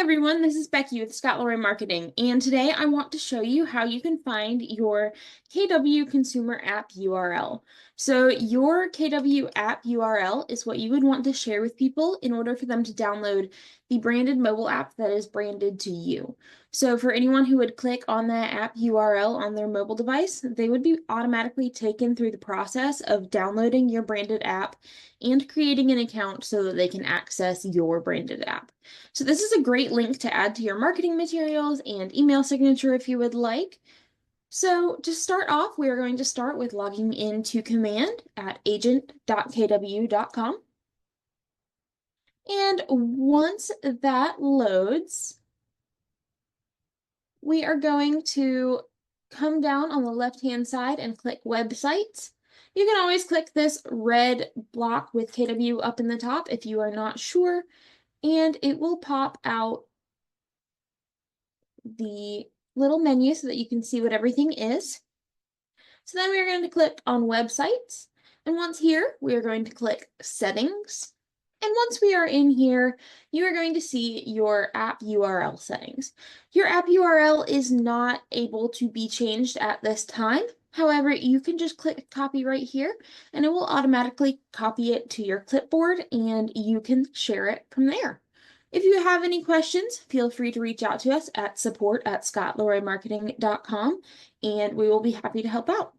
Everyone, this is Becky with Scott Lorray Marketing, and today I want to show you how you can find your KW Consumer App URL. So your KW app URL is what you would want to share with people in order for them to download the branded mobile app that is branded to you. So for anyone who would click on that app URL on their mobile device, they would be automatically taken through the process of downloading your branded app and creating an account so that they can access your branded app. So this is a great link to add to your marketing materials and email signature if you would like. So to start off, we are going to start with logging into command at agent.kw.com. And once that loads, we are going to come down on the left-hand side and click websites. You can always click this red block with KW up in the top if you are not sure, and it will pop out the little menu so that you can see what everything is. So then we're going to click on websites. And once here, we are going to click settings. And once we are in here, you are going to see your app URL settings. Your app URL is not able to be changed at this time. However, you can just click copy right here and it will automatically copy it to your clipboard and you can share it from there. If you have any questions, feel free to reach out to us at support@scottloraymarketing.com and we will be happy to help out.